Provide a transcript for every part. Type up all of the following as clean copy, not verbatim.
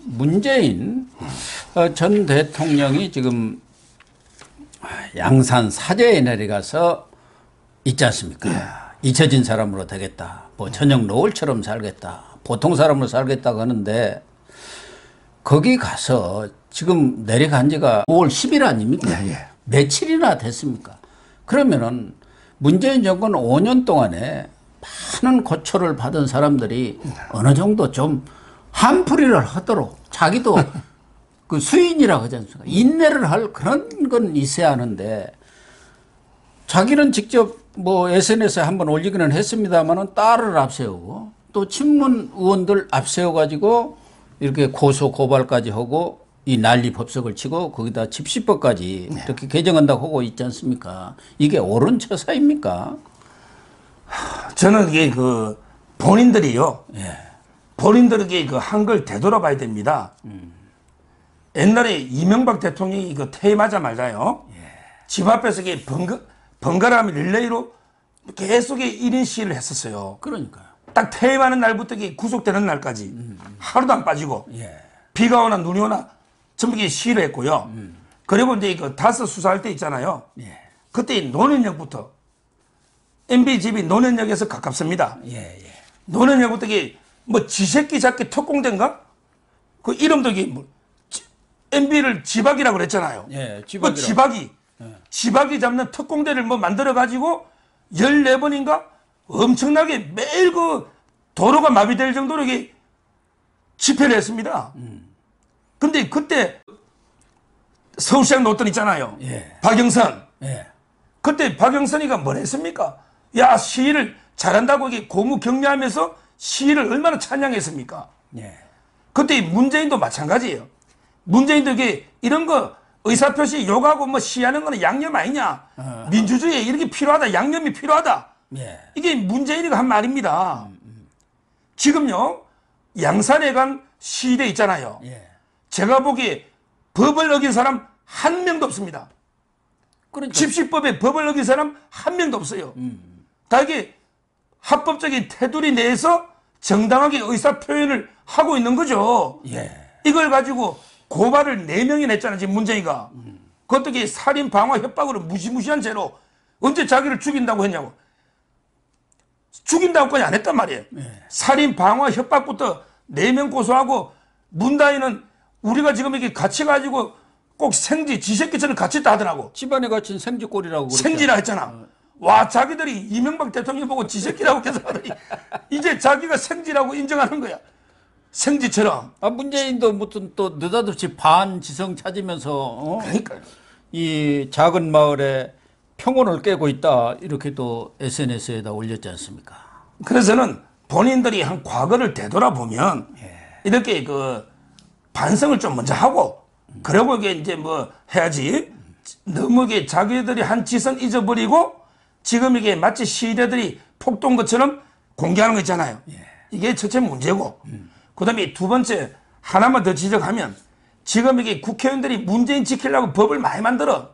문재인 전 대통령이 지금 양산 사제에 내려가서 있지 않습니까? 잊혀진 사람으로 되겠다. 뭐 저녁 노을처럼 살겠다. 보통 사람으로 살겠다고 하는데 거기 가서 지금 내려간 지가 5월 10일 아닙니까? 며칠이나 됐습니까? 그러면은 문재인 정권 5년 동안에 많은 고초를 받은 사람들이 어느 정도 좀 한풀이를 하도록 자기도 그 수인이라고 하지 않습니까? 인내를 할 그런 건 있어야 하는데 자기는 직접 뭐 SNS에 한번 올리기는 했습니다만은 딸을 앞세우고 또 친문 의원들 앞세워가지고 이렇게 고소 고발까지 하고 이 난리 법석을 치고 거기다 집시법까지 이렇게 개정한다고 하고 있지 않습니까? 이게 옳은 처사입니까? 저는 이게 그 본인들이요. 본인들에게 그 한 걸 되돌아봐야 됩니다. 옛날에 이명박 대통령이 그 퇴임하자마자요. 집 앞에서 이게 번갈아가며 릴레이로 계속 1인 시위를 했었어요. 그러니까요. 딱 퇴임하는 날부터 이게 구속되는 날까지 하루도 안 빠지고 비가 오나 눈이 오나 전부 이게 시위를 했고요. 그리고 이제 그 다스 수사할 때 있잖아요. 그때 노년역부터 MB 집이 노년역에서 가깝습니다. 노년역부터 이게 뭐 지새끼 잡기 특공대인가? 그 이름도 이게 뭐 MB를 지박이라고 그랬잖아요. 그 지박이 잡는 특공대를 뭐 만들어 가지고 14번인가 엄청나게 매일 그 도로가 마비될 정도로 이게 집회를 했습니다. 근데 그때 서울시장 노던 있잖아요. 박영선. 그때 박영선이가 뭘 했습니까? 야, 시위를 잘한다고 이게 고무 격려하면서 시위를 얼마나 찬양했습니까? 그때 문재인도 마찬가지예요. 문재인도 이게 이런 거 의사표시 욕하고 뭐 시위하는 거는 양념 아니냐? 민주주의에 이렇게 필요하다. 양념이 필요하다. 이게 문재인이가 한 말입니다. 지금요, 양산에 간 시위대 있잖아요. 제가 보기에 법을 어긴 사람 한 명도 없습니다. 그러니까. 집시법에 법을 어긴 사람 한 명도 없어요. 다 이게 합법적인 테두리 내에서 정당하게 의사표현을 하고 있는 거죠. 이걸 가지고 고발을 4명이나 했잖아요. 지금 문재인이가. 그것도 이게 살인, 방화, 협박으로 무시무시한 죄로 언제 자기를 죽인다고 했냐고. 죽인다고까지 안 했단 말이에요. 살인, 방화, 협박부터 4명 고소하고 문다인은 우리가 지금 이렇게 같이 가지고 꼭 생지, 지새끼처럼 같이 있다 하더라고. 집안에 갇힌 생쥐꼴이라고. 생지라 했잖아. 와, 자기들이 이명박 대통령 보고 지새끼라고 계속 하더니 이제 자기가 생지라고 인정하는 거야. 생지처럼. 문재인도 무슨 또 느닷없이 반지성 찾으면서 그러니까요. 이 작은 마을에 평온을 깨고 있다 이렇게 또 SNS에다 올렸지 않습니까? 그래서는 본인들이 한 과거를 되돌아보면 이렇게 그 반성을 좀 먼저 하고 그러고 이게 이제 뭐 해야지. 너무 이게 자기들이 한 짓은 잊어버리고 지금 이게 마치 시대들이 폭동 것처럼 공개하는 거 있잖아요. 이게 첫째 문제고 그 다음에 두 번째 하나만 더 지적하면 지금 이게 국회의원들이 문재인 지키려고 법을 많이 만들어.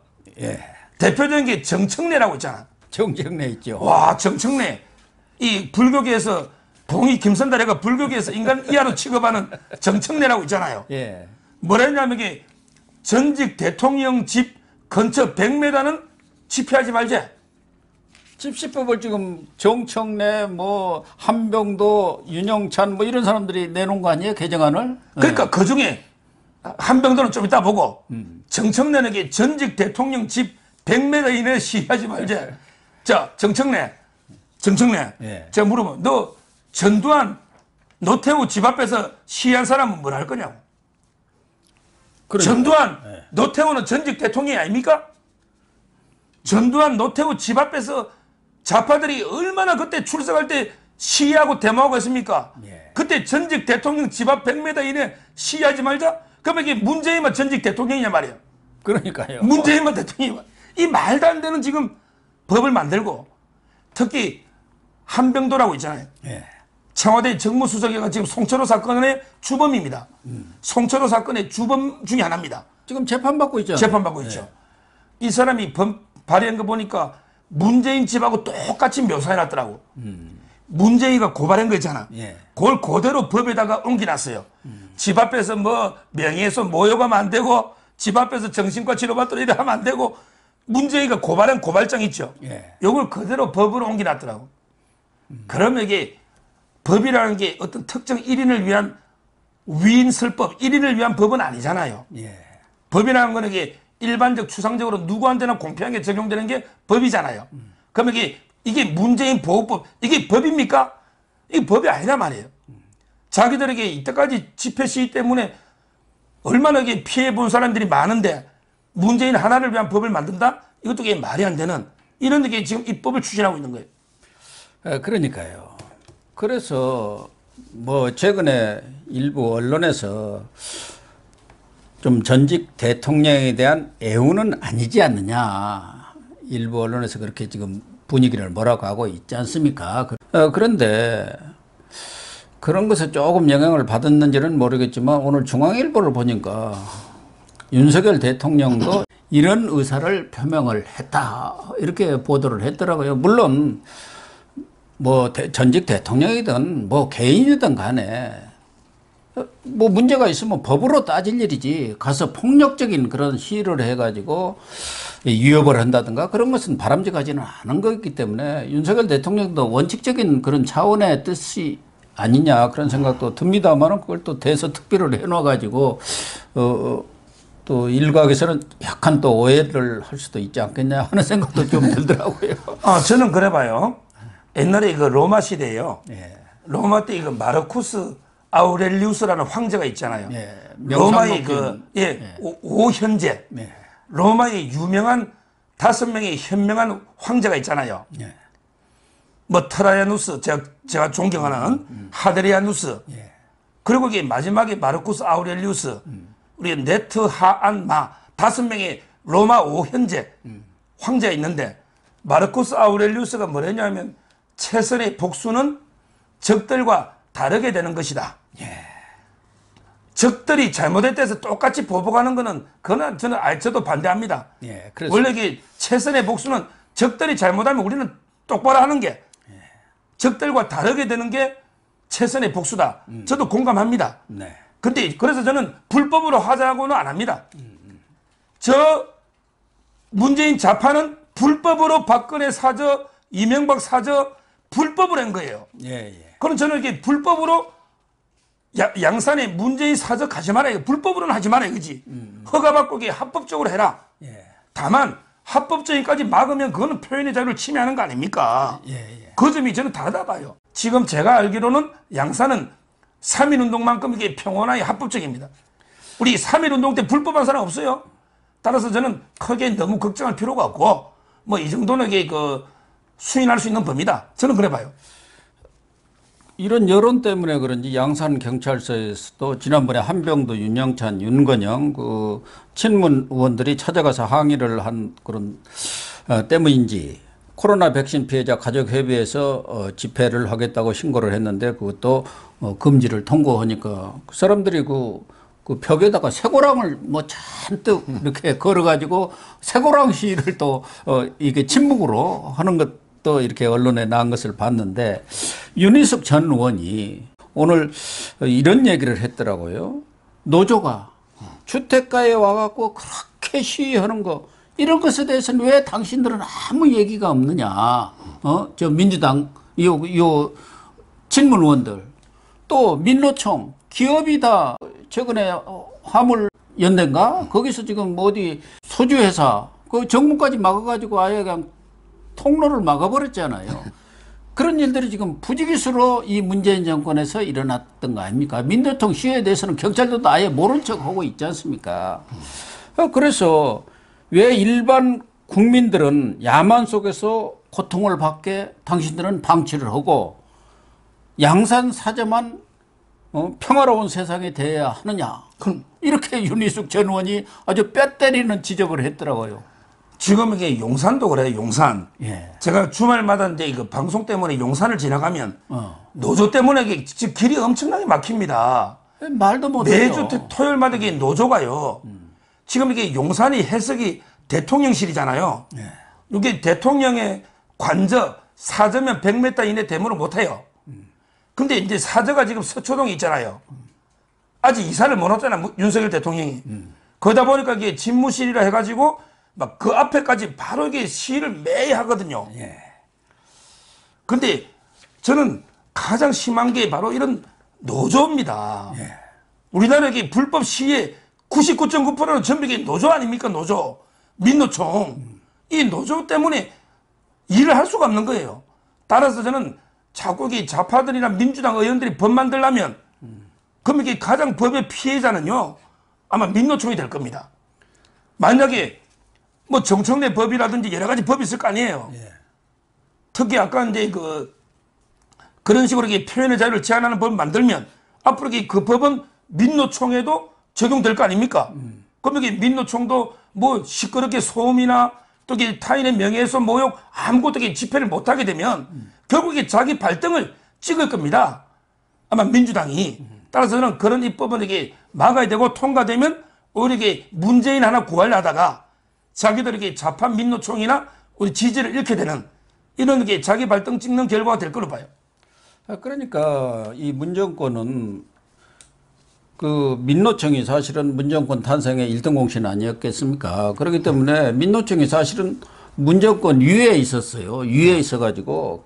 대표적인 게 정청래라고 있잖아. 정청래 있죠. 와, 정청래. 이 불교계에서 봉이 김선달애가 불교계에서 인간 이하로 취급하는 정청래라고 있잖아요. 뭐라 했냐면 이게 전직 대통령 집 근처 100m는 집회하지 말자. 집시법을 지금 정청래 뭐 한병도 윤영찬 뭐 이런 사람들이 내놓은 거 아니에요? 개정안을? 그러니까 그 중에 한병도는 좀 이따 보고 정청래는 이게 전직 대통령 집 100m 이내에 시위하지 말자. 자, 정청래. 제가 물어보면 너 전두환 노태우 집 앞에서 시위한 사람은 뭘 할 거냐고. 전두환 노태우는 전직 대통령이 아닙니까? 전두환 노태우 집 앞에서 좌파들이 얼마나 그때 출석할 때 시위하고 데모하고 했습니까? 그때 전직 대통령 집 앞 100m 이내 시위하지 말자? 그러면 이게 문재인만 전직 대통령이냐 말이에요. 그러니까요. 문재인만 대통령이 이 말도 안 되는 지금 법을 만들고 특히 한병도라고 있잖아요. 청와대 정무수석이가 지금 송철호 사건의 주범입니다. 송철호 사건의 주범 중에 하나입니다. 지금 재판받고 있죠. 재판받고 있죠. 이 사람이 발의한 거 보니까 문재인 집하고 똑같이 묘사해놨더라고. 문재인이가 고발한 거 있잖아. 예. 그걸 그대로 법에다가 옮겨놨어요. 집 앞에서 뭐 명예훼손 모욕하면 안 되고 집 앞에서 정신과 치료받도록 이래 하면 안 되고 문재인이가 고발한 고발장 있죠. 예. 요걸 그대로 법으로 옮겨놨더라고. 그러면 이게 법이라는 게 어떤 특정 1인을 위한 위인설법, 1인을 위한 법은 아니잖아요. 예. 법이라는 거는 이게 일반적 추상적으로 누구한테나 공평하게 적용되는 게 법이잖아요. 그러면 이게 문재인 보호법, 이게 법입니까? 이게 법이 아니란 말이에요. 자기들에게 이때까지 집회 시위 때문에 얼마나 이게 피해 본 사람들이 많은데 문재인 하나를 위한 법을 만든다? 이것도 이게 말이 안 되는 이런 게 지금 이 법을 추진하고 있는 거예요. 그러니까요. 그래서 뭐 최근에 일부 언론에서 좀 전직 대통령에 대한 애우는 아니지 않느냐. 일부 언론에서 그렇게 지금 분위기를 뭐라고 하고 있지 않습니까? 그런데 그런 것에 조금 영향을 받았는지는 모르겠지만 오늘 중앙일보를 보니까 윤석열 대통령도 이런 의사를 표명을 했다. 이렇게 보도를 했더라고요. 물론 뭐 전직 대통령이든 뭐 개인이든 간에 뭐 문제가 있으면 법으로 따질 일이지 가서 폭력적인 그런 시위를 해가지고 위협을 한다든가 그런 것은 바람직하지는 않은 거기 때문에 윤석열 대통령도 원칙적인 그런 차원의 뜻이 아니냐 그런 생각도 듭니다만 그걸 또 대서특필을 해놔가지고 또 일각에서는 약간 또 오해를 할 수도 있지 않겠냐 하는 생각도 좀 들더라고요. 저는 그래 봐요. 옛날에 이거 로마 시대예요. 예. 로마 때 이거 마르쿠스 아우렐리우스라는 황제가 있잖아요. 예. 로마의 예. 오현제. 예. 로마의 유명한 5명의 현명한 황제가 있잖아요. 예. 뭐 트라이아누스 제가 존경하는 하드리아누스. 예. 그리고 이게 마지막에 마르쿠스 아우렐리우스. 우리 네트 하안마 5명의 로마 오현제 황제가 있는데 마르쿠스 아우렐리우스가 뭐랬냐면 최선의 복수는 적들과 다르게 되는 것이다. 예. 적들이 잘못했다 해서 똑같이 보복하는 거는 그건 저는 저도 반대합니다. 예. 그래서 원래 이게 최선의 복수는 적들이 잘못하면 우리는 똑바로 하는 게 적들과 다르게 되는 게 최선의 복수다. 저도 공감합니다. 네. 근데 그래서 저는 불법으로 하자고는 안 합니다. 저 문재인 좌파는 불법으로 박근혜 사저, 이명박 사저 불법으로 한 거예요. 예, 예. 그럼 저는 이게 불법으로 양산에 문재인 사저 가지 말아요. 불법으로는 하지 말아요. 그지? 허가받고 이게 합법적으로 해라. 예. 다만 합법적인까지 막으면 그거는 표현의 자유를 침해하는 거 아닙니까? 예, 예. 그 점이 저는 다르다 봐요. 지금 제가 알기로는 양산은 3.1운동만큼 이게 평온하게 합법적입니다. 우리 3.1운동 때 불법한 사람 없어요. 따라서 저는 크게 너무 걱정할 필요가 없고 뭐 이 정도는 이게 수인할 수 있는 범위다. 저는 그래 봐요. 이런 여론 때문에 그런지 양산 경찰서에서도 지난번에 한병도, 윤영찬, 윤건영 그 친문 의원들이 찾아가서 항의를 한 그런 때문인지 코로나 백신 피해자 가족협의회에서 집회를 하겠다고 신고를 했는데 그것도 금지를 통고하니까 그 사람들이 그 벽에다가 쇠고랑을 뭐 잔뜩 이렇게 걸어가지고 쇠고랑 시위를 또 이게 침묵으로 하는 것도 이렇게 언론에 나온 것을 봤는데 윤희숙 전 의원이 오늘 이런 얘기를 했더라고요. 노조가 주택가에 와갖고 그렇게 시위하는 거 이런 것에 대해서는 왜 당신들은 아무 얘기가 없느냐. 저 민주당 요 친문 의원들 또 민노총 기업이 다 최근에 화물 연대인가 거기서 지금 어디 소주 회사 그 정문까지 막아가지고 아예 그냥 통로를 막아버렸잖아요. 그런 일들이 지금 부지기수로 이 문재인 정권에서 일어났던 거 아닙니까? 민노총 시위에 대해서는 경찰들도 아예 모른 척하고 있지 않습니까? 그래서 왜 일반 국민들은 야만 속에서 고통을 받게 당신들은 방치를 하고 양산 사저만 평화로운 세상에 대해야 하느냐. 이렇게 윤희숙 전 의원이 아주 뼈 때리는 지적을 했더라고요. 지금 이게 용산도 그래요. 용산. 예. 제가 주말마다 이제 이거 방송 때문에 용산을 지나가면 노조 때문에 이게 지금 길이 엄청나게 막힙니다. 말도 못해요. 매주 토요일마다 이게 노조가요. 지금 이게 용산이 해석이 대통령실이잖아요. 예. 이게 대통령의 관저 사저면 100m 이내 대모를 못해요. 근데 이제 사저가 지금 서초동에 있잖아요. 아직 이사를 못 왔잖아, 윤석열 대통령이. 그러다 보니까 이게 집무실이라 해가지고 막 그 앞에까지 바로 이게 시위를 매일 하거든요. 예. 근데 저는 가장 심한 게 바로 이런 노조입니다. 예. 우리나라의 불법 시위의 99.9%는 전부 이게 노조 아닙니까? 노조. 민노총. 이 노조 때문에 일을 할 수가 없는 거예요. 따라서 저는 자꾸 이 좌파들이나 민주당 의원들이 법 만들려면 그럼 이게 가장 법의 피해자는요, 아마 민노총이 될 겁니다. 만약에 뭐 정청래 법이라든지 여러 가지 법이 있을 거 아니에요. 예. 특히 아까 이제 그런 식으로 이게 표현의 자유를 제한하는 법을 만들면 앞으로 그 법은 민노총에도 적용될 거 아닙니까? 그럼 이게 민노총도 뭐 시끄럽게 소음이나 또 이게 타인의 명예훼손 모욕 아무것도 집회를 못하게 되면 결국에 자기 발등을 찍을 겁니다. 아마 민주당이. 따라서 저는 그런 입법은 이게 막아야 되고 통과되면 오히려 이게 문재인 하나 구하려다가 자기들에게 좌파 민노총이나 우리 지지를 잃게 되는 이런 게 자기 발등 찍는 결과가 될 거로 봐요. 그러니까 이 문정권은 그 민노총이 사실은 문정권 탄생의 1등 공신 아니었겠습니까? 그렇기 때문에 민노총이 사실은 문정권 위에 있었어요. 위에 있어가지고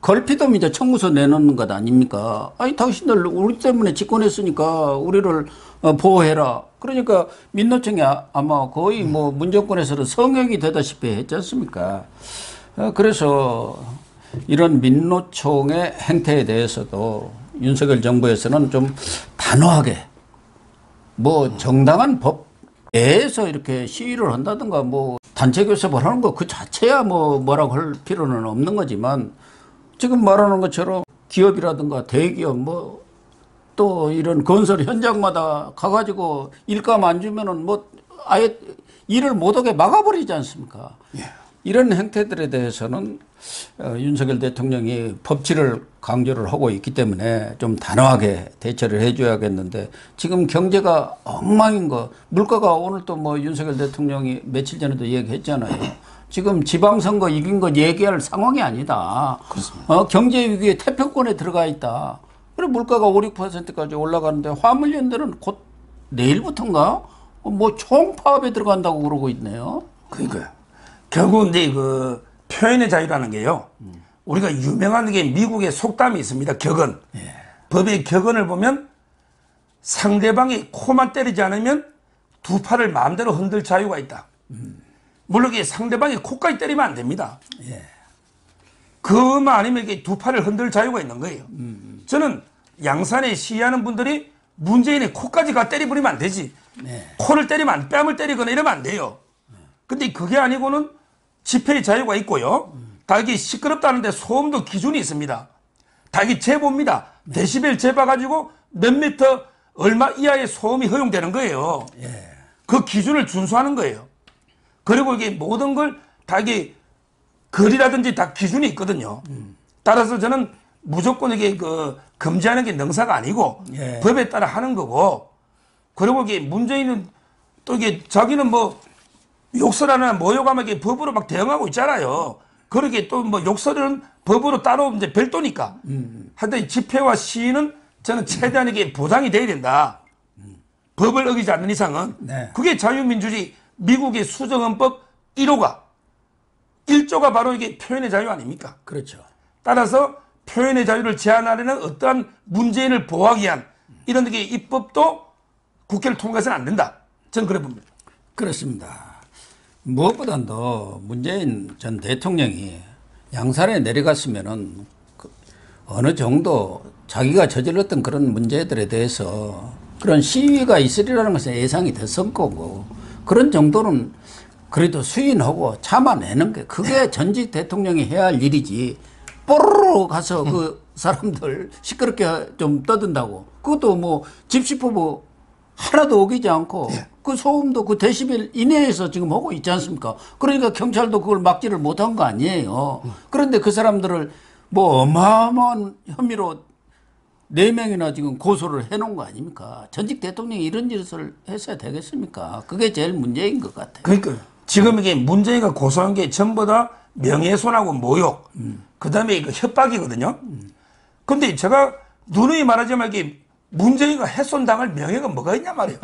걸피도 이제 청구서 내놓는 것 아닙니까? 아니 당신들 우리 때문에 집권했으니까 우리를 보호해라. 그러니까 민노총이 아마 거의 뭐 문정권에서는 성역이 되다시피 했지 않습니까? 그래서 이런 민노총의 행태에 대해서도 윤석열 정부에서는 좀 단호하게 뭐 정당한 법 내에서 이렇게 시위를 한다든가 뭐 단체 교섭을 하는 거 그 자체야 뭐라고 할 필요는 없는 거지만 지금 말하는 것처럼 기업이라든가 대기업 뭐 또 이런 건설 현장마다 가가지고 일감 안 주면은 뭐 아예 일을 못하게 막아버리지 않습니까? 예. 이런 행태들에 대해서는 윤석열 대통령이 법치를 강조를 하고 있기 때문에 좀 단호하게 대처를 해줘야겠는데 지금 경제가 엉망인 거 물가가 오늘 또 뭐 윤석열 대통령이 며칠 전에도 얘기했잖아요. 지금 지방선거 이긴 거 얘기할 상황이 아니다. 경제 위기에 태평권에 들어가 있다. 그래 물가가 5, 6%까지 올라가는데 화물연대는 곧 내일부터인가 뭐 총파업에 들어간다고 그러고 있네요. 그러니까요. 결국 이제 그 표현의 자유라는 게요. 우리가 유명한 게 미국의 속담이 있습니다. 격언. 예. 법의 격언을 보면 상대방이 코만 때리지 않으면 두 팔을 마음대로 흔들 자유가 있다. 물론 이게 상대방이 코까지 때리면 안 됩니다. 예. 그만 아니면 이게 두 팔을 흔들 자유가 있는 거예요. 저는 양산에 시위하는 분들이 문재인의 코까지 가 때려버리면 안 되지. 네. 코를 때리면 뺨을 때리거나 이러면 안 돼요. 근데 그게 아니고는 집회의 자유가 있고요. 다 이게 시끄럽다는데 소음도 기준이 있습니다. 다 이게 재보입니다. 데시벨 재봐가지고 몇 미터 얼마 이하의 소음이 허용되는 거예요. 예. 그 기준을 준수하는 거예요. 그리고 이게 모든 걸 다 이게 거리라든지 다 기준이 있거든요. 따라서 저는 무조건 이게 금지하는 게 능사가 아니고 예. 법에 따라 하는 거고 그리고 이게 문재인은 또 이게 자기는 뭐 욕설하나 모욕하면 이게 법으로 막 대응하고 있잖아요. 그렇게 또 뭐 욕설은 법으로 따로 이제 별도니까. 하여튼 집회와 시위는 저는 최대한 이게 보장이 돼야 된다. 법을 어기지 않는 이상은. 네. 그게 자유민주주의 미국의 수정헌법 1호가 1조가 바로 이게 표현의 자유 아닙니까? 그렇죠. 따라서 표현의 자유를 제한하려는 어떠한 문재인을 보호하기 위한 이런 게 입법도 국회를 통과해서는 안 된다. 저는 그래 봅니다. 그렇습니다. 무엇보다도 문재인 전 대통령이 양산에 내려갔으면은 어느 정도 자기가 저질렀던 그런 문제들에 대해서 그런 시위가 있으리라는 것은 예상이 됐을 거고 그런 정도는 그래도 수인하고 참아내는 게 그게 전직 대통령이 해야 할 일이지 뽀로로 가서 그 사람들 시끄럽게 좀 떠든다고 그것도 뭐 집시법 하나도 어기지 않고 그 소음도 그 데시벨 이내에서 지금 하고 있지 않습니까? 그러니까 경찰도 그걸 막지를 못한 거 아니에요. 그런데 그 사람들을 뭐 어마어마한 혐의로 4명이나 지금 고소를 해놓은 거 아닙니까? 전직 대통령이 이런 짓을 했어야 되겠습니까? 그게 제일 문제인 것 같아요. 그러니까요. 지금 이게 문재인가 고소한 게 전부 다 명예훼손하고 모욕, 그 다음에 이거 협박이거든요. 근데 제가 누누이 말하지만 이게 문재인과 훼손당할 명예가 뭐가 있냐 말이에요.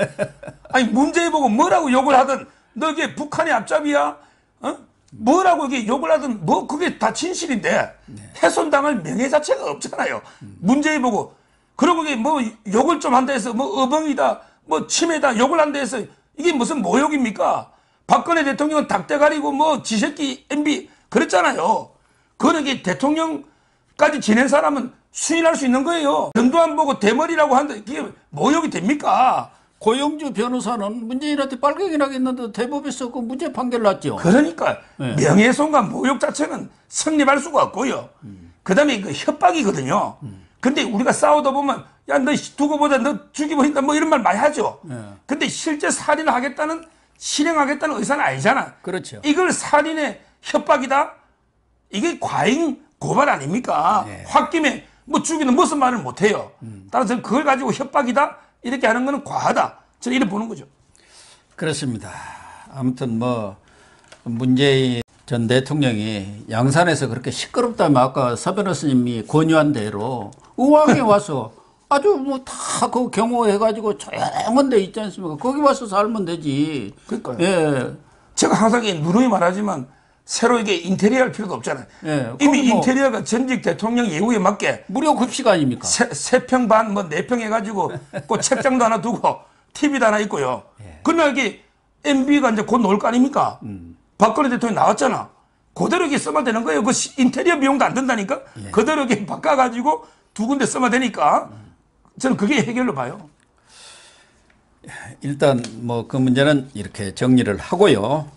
아니 문재인 보고 뭐라고 욕을 하든 너 이게 북한의 앞잡이야? 어? 뭐라고 이게 욕을 하든 뭐 그게 다 진실인데 훼손당할 명예 자체가 없잖아요. 문재인 보고 그러고 이게 뭐 욕을 좀 한다 해서 뭐 어벙이다 뭐 침해다 욕을 한다 해서 이게 무슨 모욕입니까? 박근혜 대통령은 닭대 가리고 뭐 지새끼 MB 그랬잖아요. 그런 게 대통령까지 지낸 사람은 수인할 수 있는 거예요. 전도 안 보고 대머리라고 한다 이게 모욕이 됩니까? 고영주 변호사는 문재인한테 빨갱이 나겠는데 대법에서 그 무죄 판결 났죠. 그러니까 명예훼손과 모욕 자체는 성립할 수가 없고요. 그다음에 그 협박이거든요. 근데 우리가 싸우다 보면 야 너 두고 보자 너 죽여버린다 뭐 이런 말 많이 하죠. 근데 실제 살인을 하겠다는 실행하겠다는 의사는 아니잖아. 그렇죠. 이걸 살인의 협박이다? 이게 과잉 고발 아닙니까? 홧김에 뭐 죽이는 무슨 말을 못해요. 따라서 그걸 가지고 협박이다? 이렇게 하는 거는 과하다. 저는 이렇게 보는 거죠. 그렇습니다. 아무튼 뭐 문재인 전 대통령이 양산에서 그렇게 시끄럽다면 아까 서 변호사님이 권유한 대로 의왕에 와서 아주 뭐 다 그 경호해가지고 조용한 데 있지 않습니까? 거기 와서 살면 되지. 그러니까요. 예. 제가 항상 누누이 말하지만 새로 이게 인테리어 할 필요도 없잖아요. 예, 이미 뭐 인테리어가 전직 대통령 예우에 맞게 무료 급식 아닙니까? 세 평 반, 뭐 네 평 해가지고 그 책장도 하나 두고 TV도 하나 있고요. 그날 이게 MB가 이제 곧 나올 거 아닙니까? 박근혜 대통령이 나왔잖아. 그대로 이게 써면 되는 거예요. 그 인테리어 비용도 안 든다니까? 그대로 이렇게 바꿔가지고 두 군데 써면 되니까 저는 그게 해결로 봐요. 일단 뭐 그 문제는 이렇게 정리를 하고요.